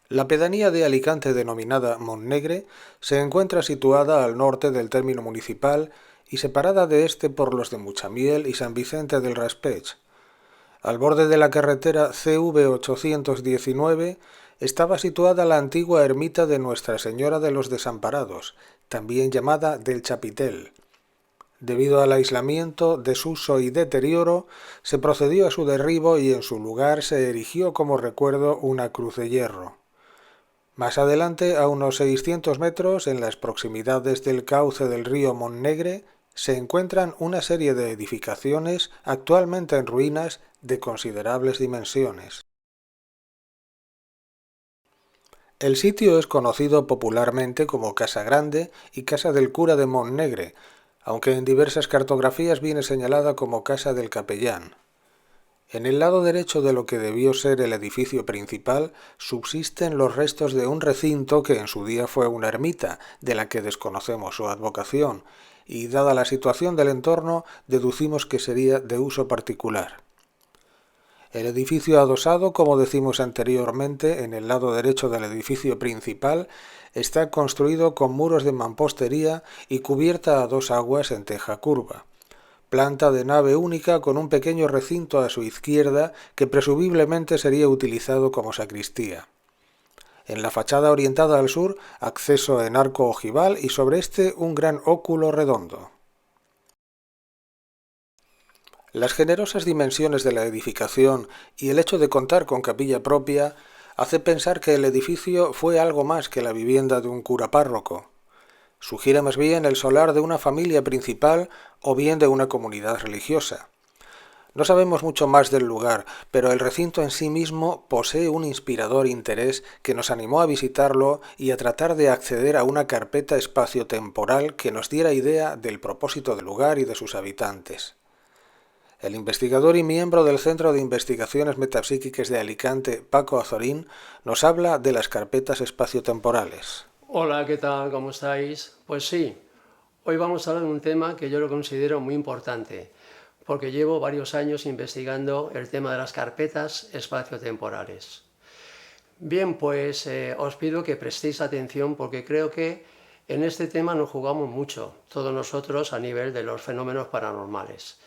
La pedanía de Alicante denominada Montnegre se encuentra situada al norte del término municipal y separada de este por los de Muchamiel y San Vicente del Raspeig. Al borde de la carretera CV-819 estaba situada la antigua ermita de Nuestra Señora de los Desamparados, también llamada del Chapitel. Debido al aislamiento, desuso y deterioro, se procedió a su derribo y en su lugar se erigió como recuerdo una cruz de hierro. Más adelante, a unos 600 metros, en las proximidades del cauce del río Montnegre, se encuentran una serie de edificaciones actualmente en ruinas de considerables dimensiones. El sitio es conocido popularmente como Casa Grande y Casa del Cura de Montnegre, aunque en diversas cartografías viene señalada como Casa del Capellán. En el lado derecho de lo que debió ser el edificio principal subsisten los restos de un recinto que en su día fue una ermita, de la que desconocemos su advocación, y dada la situación del entorno deducimos que sería de uso particular. El edificio adosado, como decimos anteriormente, en el lado derecho del edificio principal, está construido con muros de mampostería y cubierta a dos aguas en teja curva. Planta de nave única con un pequeño recinto a su izquierda que presumiblemente sería utilizado como sacristía. En la fachada orientada al sur, acceso en arco ojival y sobre este un gran óculo redondo. Las generosas dimensiones de la edificación y el hecho de contar con capilla propia hace pensar que el edificio fue algo más que la vivienda de un cura párroco. Sugiere más bien el solar de una familia principal o bien de una comunidad religiosa. No sabemos mucho más del lugar, pero el recinto en sí mismo posee un inspirador interés que nos animó a visitarlo y a tratar de acceder a una carpeta espacio-temporal que nos diera idea del propósito del lugar y de sus habitantes. El investigador y miembro del Centro de Investigaciones Metapsíquicas de Alicante, Paco Azorín, nos habla de las carpetas espaciotemporales. Hola, ¿qué tal? ¿Cómo estáis? Pues sí, hoy vamos a hablar de un tema que yo lo considero muy importante, porque llevo varios años investigando el tema de las carpetas espaciotemporales. Bien, pues os pido que prestéis atención porque creo que en este tema nos jugamos mucho, todos nosotros a nivel de los fenómenos paranormales.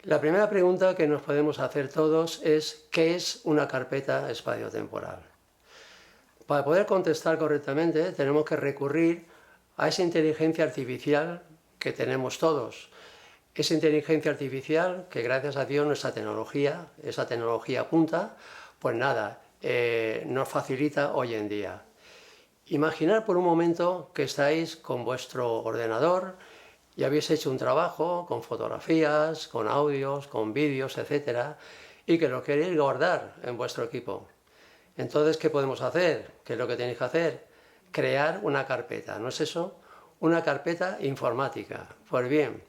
La primera pregunta que nos podemos hacer todos es ¿qué es una carpeta espaciotemporal? Para poder contestar correctamente tenemos que recurrir a esa inteligencia artificial que tenemos todos. Esa inteligencia artificial que gracias a Dios nuestra tecnología, esa tecnología punta, pues nada, nos facilita hoy en día. Imaginar por un momento que estáis con vuestro ordenador y habéis hecho un trabajo con fotografías, con audios, con vídeos, etcétera, y que lo queréis guardar en vuestro equipo. Entonces, ¿qué podemos hacer? ¿Qué es lo que tenéis que hacer? Crear una carpeta, ¿no es eso? Una carpeta informática. Pues bien,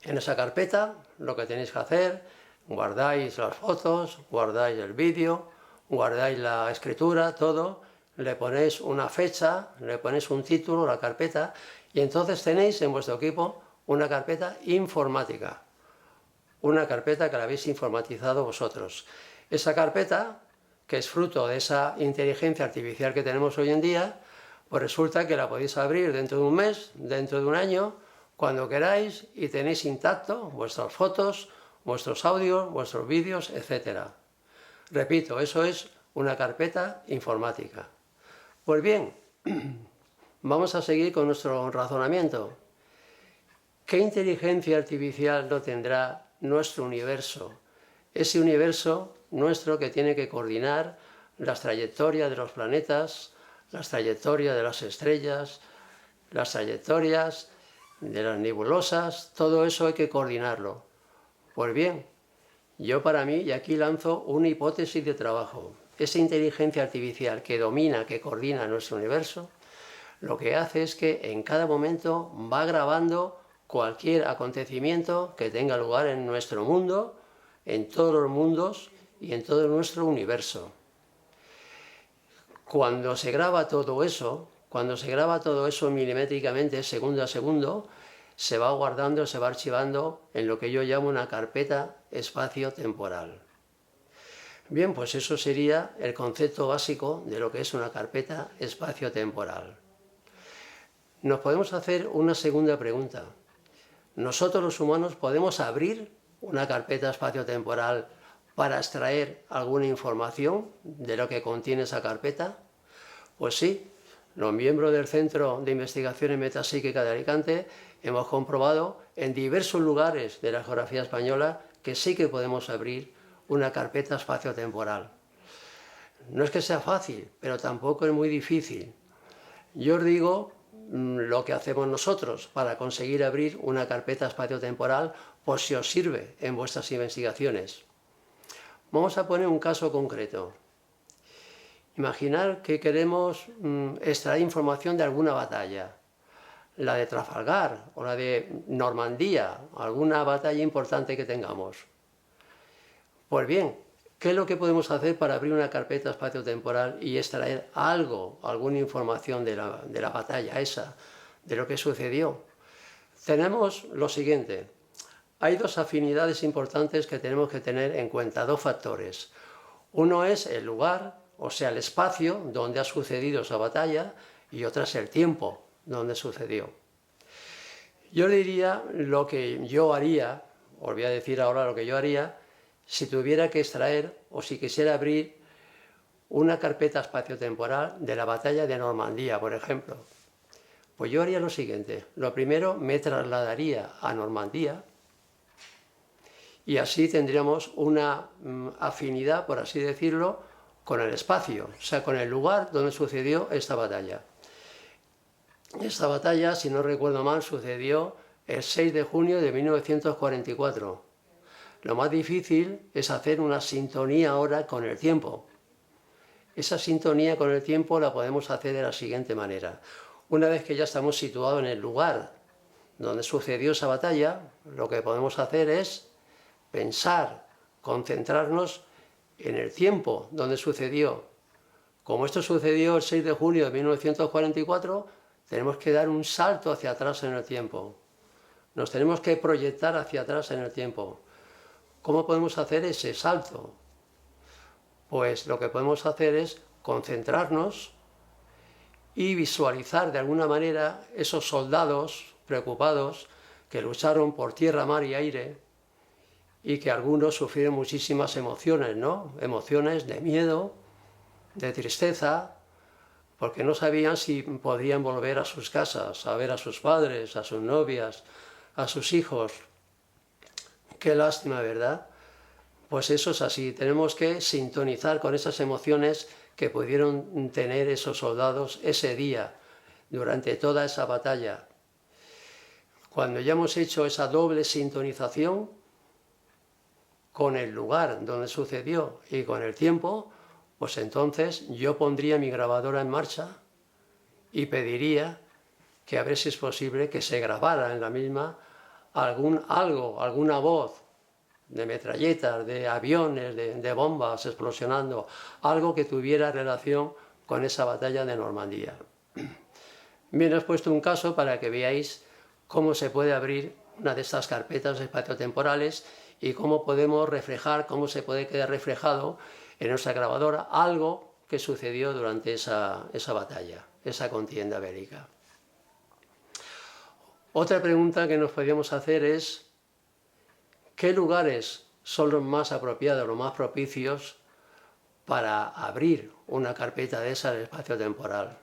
en esa carpeta lo que tenéis que hacer, guardáis las fotos, guardáis el vídeo, guardáis la escritura, todo, le ponéis una fecha, le ponéis un título, la carpeta, y entonces tenéis en vuestro equipo una carpeta informática, una carpeta que la habéis informatizado vosotros. Esa carpeta, que es fruto de esa inteligencia artificial que tenemos hoy en día, pues resulta que la podéis abrir dentro de un mes, dentro de un año, cuando queráis y tenéis intacto vuestras fotos, vuestros audios, vuestros vídeos, etc. Repito, eso es una carpeta informática. Pues bien, vamos a seguir con nuestro razonamiento. ¿Qué inteligencia artificial no tendrá nuestro universo? Ese universo nuestro que tiene que coordinar las trayectorias de los planetas, las trayectorias de las estrellas, las trayectorias de las nebulosas, todo eso hay que coordinarlo. Pues bien, yo para mí, y aquí lanzo una hipótesis de trabajo, esa inteligencia artificial que domina, que coordina nuestro universo, lo que hace es que en cada momento va grabando cualquier acontecimiento que tenga lugar en nuestro mundo, en todos los mundos y en todo nuestro universo. Cuando se graba todo eso, milimétricamente, segundo a segundo, se va guardando, se va archivando en lo que yo llamo una carpeta espacio-temporal. Bien, pues eso sería el concepto básico de lo que es una carpeta espacio-temporal. Nos podemos hacer una segunda pregunta. ¿Nosotros los humanos podemos abrir una carpeta espacio-temporal para extraer alguna información de lo que contiene esa carpeta? Pues sí, los miembros del Centro de Investigaciones Metapsíquicas de Alicante hemos comprobado en diversos lugares de la geografía española que sí que podemos abrir una carpeta espacio-temporal. No es que sea fácil, pero tampoco es muy difícil. Yo os digo lo que hacemos nosotros para conseguir abrir una carpeta espacio-temporal por si os sirve en vuestras investigaciones. Vamos a poner un caso concreto. Imaginar que queremos extraer información de alguna batalla, la de Trafalgar o la de Normandía, alguna batalla importante que tengamos. Pues bien, ¿qué es lo que podemos hacer para abrir una carpeta espacio-temporal y extraer algo, alguna información de la batalla esa, de lo que sucedió? Tenemos lo siguiente. Hay dos afinidades importantes que tenemos que tener en cuenta, dos factores. Uno es el lugar, o sea, el espacio donde ha sucedido esa batalla, y otra es el tiempo donde sucedió. Yo diría lo que yo haría, os voy a decir ahora lo que yo haría, si tuviera que extraer o si quisiera abrir una carpeta espacio-temporal de la batalla de Normandía, por ejemplo. Pues yo haría lo siguiente. Lo primero, me trasladaría a Normandía y así tendríamos una afinidad, por así decirlo, con el espacio, o sea, con el lugar donde sucedió esta batalla. Esta batalla, si no recuerdo mal, sucedió el 6 de junio de 1944. Lo más difícil es hacer una sintonía ahora con el tiempo. Esa sintonía con el tiempo la podemos hacer de la siguiente manera. Una vez que ya estamos situados en el lugar donde sucedió esa batalla, lo que podemos hacer es pensar, concentrarnos en el tiempo donde sucedió. Como esto sucedió el 6 de junio de 1944, tenemos que dar un salto hacia atrás en el tiempo. Nos tenemos que proyectar hacia atrás en el tiempo. ¿Cómo podemos hacer ese salto? Pues lo que podemos hacer es concentrarnos y visualizar de alguna manera esos soldados preocupados que lucharon por tierra, mar y aire y que algunos sufrieron muchísimas emociones, ¿no? Emociones de miedo, de tristeza, porque no sabían si podrían volver a sus casas, a ver a sus padres, a sus novias, a sus hijos. Qué lástima, ¿verdad? Pues eso es así, tenemos que sintonizar con esas emociones que pudieron tener esos soldados ese día, durante toda esa batalla. Cuando ya hemos hecho esa doble sintonización con el lugar donde sucedió y con el tiempo, pues entonces yo pondría mi grabadora en marcha y pediría que a ver si es posible que se grabara en la misma alguna voz de metralletas, de aviones, de bombas explosionando, algo que tuviera relación con esa batalla de Normandía. Bien, os he puesto un caso para que veáis cómo se puede abrir una de estas carpetas espaciotemporales y cómo podemos reflejar, cómo se puede quedar reflejado en nuestra grabadora algo que sucedió durante esa batalla, esa contienda bélica. Otra pregunta que nos podríamos hacer es ¿qué lugares son los más apropiados, los más propicios para abrir una carpeta de esa del espacio temporal?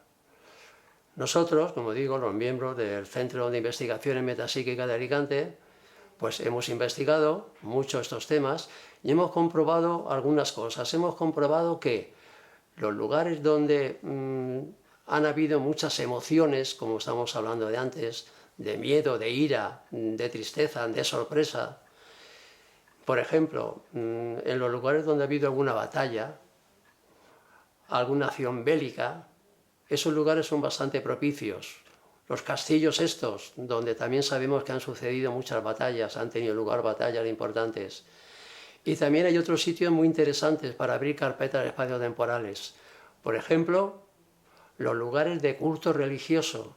Nosotros, como digo, los miembros del Centro de Investigaciones Metapsíquicas de Alicante, pues hemos investigado mucho estos temas y hemos comprobado algunas cosas. Hemos comprobado que los lugares donde han habido muchas emociones, como estamos hablando de antes, de miedo, de ira, de tristeza, de sorpresa, por ejemplo, en los lugares donde ha habido alguna batalla, alguna acción bélica, esos lugares son bastante propicios. Los castillos estos, donde también sabemos que han sucedido muchas batallas, han tenido lugar batallas importantes. Y también hay otros sitios muy interesantes para abrir carpetas espaciotemporales. Por ejemplo, los lugares de culto religioso.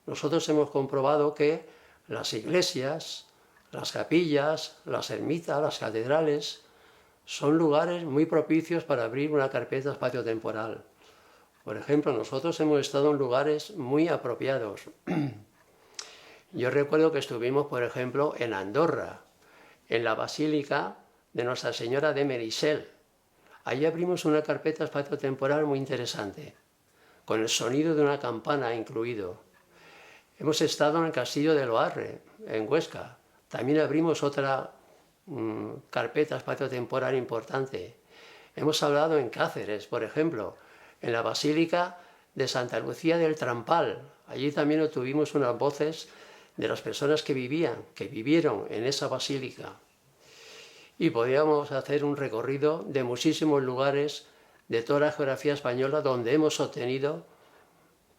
Nosotros hemos comprobado que las iglesias, las capillas, las ermitas, las catedrales, son lugares muy propicios para abrir una carpeta espaciotemporal. Por ejemplo, nosotros hemos estado en lugares muy apropiados. Yo recuerdo que estuvimos, por ejemplo, en Andorra, en la Basílica de Nuestra Señora de Merisel. Allí abrimos una carpeta espaciotemporal muy interesante, con el sonido de una campana incluido. Hemos estado en el Castillo de Loarre, en Huesca. También abrimos otra carpeta espaciotemporal importante. Hemos hablado en Cáceres, por ejemplo, en la Basílica de Santa Lucía del Trampal. Allí también obtuvimos unas voces de las personas que vivieron en esa basílica. Y podíamos hacer un recorrido de muchísimos lugares de toda la geografía española donde hemos obtenido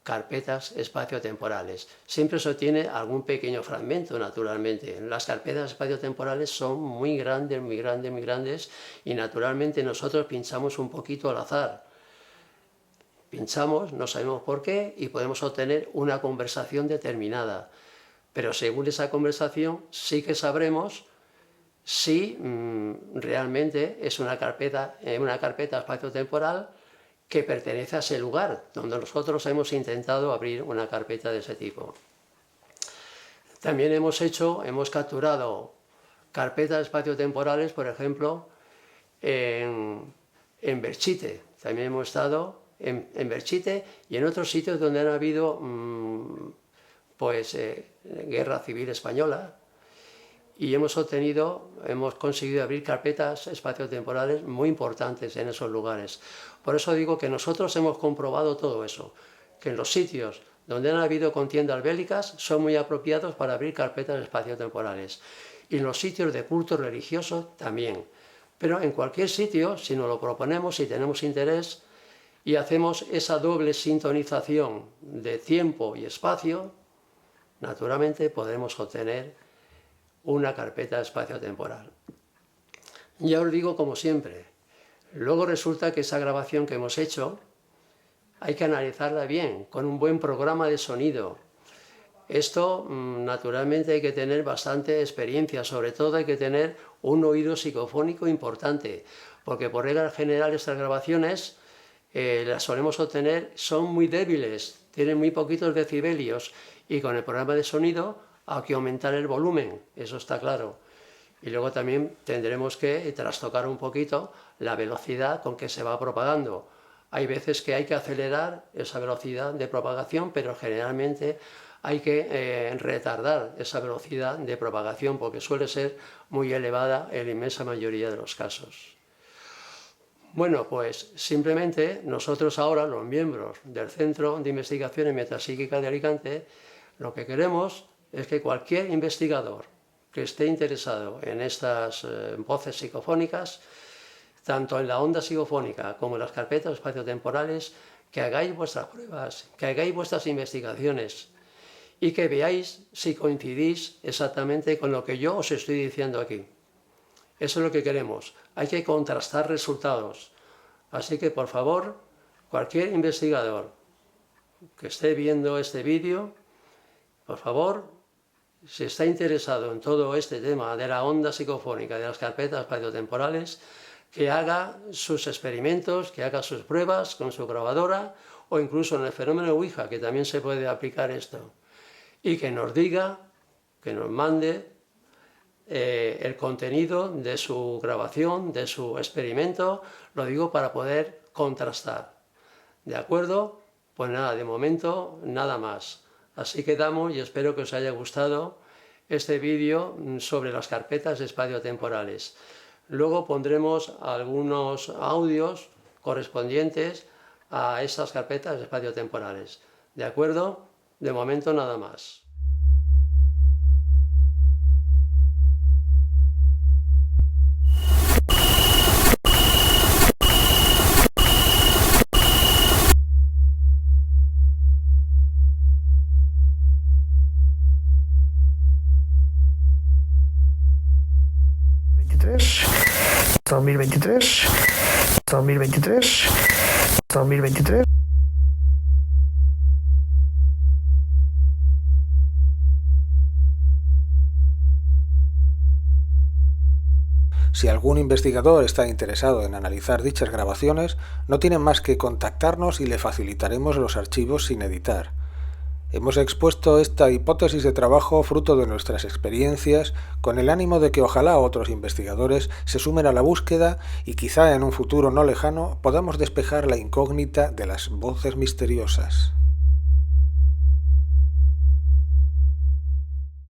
carpetas espaciotemporales. Siempre se obtiene algún pequeño fragmento, naturalmente. Las carpetas espaciotemporales son muy grandes, muy grandes, muy grandes, y naturalmente nosotros pinchamos un poquito al azar. Pinchamos, no sabemos por qué, y podemos obtener una conversación determinada. Pero según esa conversación sí que sabremos si realmente es una carpeta espaciotemporal que pertenece a ese lugar, donde nosotros hemos intentado abrir una carpeta de ese tipo. También hemos capturado carpetas espaciotemporales, por ejemplo, en Belchite. También hemos estado en Belchite y en otros sitios donde han habido guerra civil española, y hemos conseguido abrir carpetas espaciotemporales muy importantes en esos lugares. Por eso digo que nosotros hemos comprobado todo eso, que en los sitios donde han habido contiendas bélicas son muy apropiados para abrir carpetas espaciotemporales, y en los sitios de culto religioso también. Pero en cualquier sitio, si nos lo proponemos, si tenemos interés y hacemos esa doble sintonización de tiempo y espacio, naturalmente podremos obtener una carpeta espaciotemporal. Ya os digo, como siempre, luego resulta que esa grabación que hemos hecho hay que analizarla bien, con un buen programa de sonido. Esto, naturalmente, hay que tener bastante experiencia, sobre todo hay que tener un oído psicofónico importante, porque por regla general estas grabaciones las solemos obtener, son muy débiles, tienen muy poquitos decibelios, y con el programa de sonido hay que aumentar el volumen, eso está claro. Y luego también tendremos que trastocar un poquito la velocidad con que se va propagando. Hay veces que hay que acelerar esa velocidad de propagación, pero generalmente hay que retardar esa velocidad de propagación porque suele ser muy elevada en la inmensa mayoría de los casos. Bueno, pues simplemente nosotros ahora, los miembros del Centro de Investigación en Metapsíquica de Alicante, lo que queremos es que cualquier investigador que esté interesado en estas voces psicofónicas, tanto en la onda psicofónica como en las carpetas espaciotemporales, que hagáis vuestras pruebas, que hagáis vuestras investigaciones y que veáis si coincidís exactamente con lo que yo os estoy diciendo aquí. Eso es lo que queremos. Hay que contrastar resultados. Así que, por favor, cualquier investigador que esté viendo este vídeo, por favor, si está interesado en todo este tema de la onda psicofónica, de las carpetas espaciotemporales, que haga sus experimentos, que haga sus pruebas con su grabadora, o incluso en el fenómeno Ouija, que también se puede aplicar esto, y que nos diga, que nos mande el contenido de su grabación, de su experimento, lo digo para poder contrastar. ¿De acuerdo? Pues nada, de momento nada más. Así quedamos y espero que os haya gustado este vídeo sobre las carpetas espaciotemporales. Luego pondremos algunos audios correspondientes a estas carpetas espaciotemporales. ¿De acuerdo? De momento nada más. Hasta 2023, hasta 2023, hasta 2023. Si algún investigador está interesado en analizar dichas grabaciones, no tiene más que contactarnos y le facilitaremos los archivos sin editar. Hemos expuesto esta hipótesis de trabajo fruto de nuestras experiencias, con el ánimo de que ojalá otros investigadores se sumen a la búsqueda y quizá en un futuro no lejano podamos despejar la incógnita de las voces misteriosas.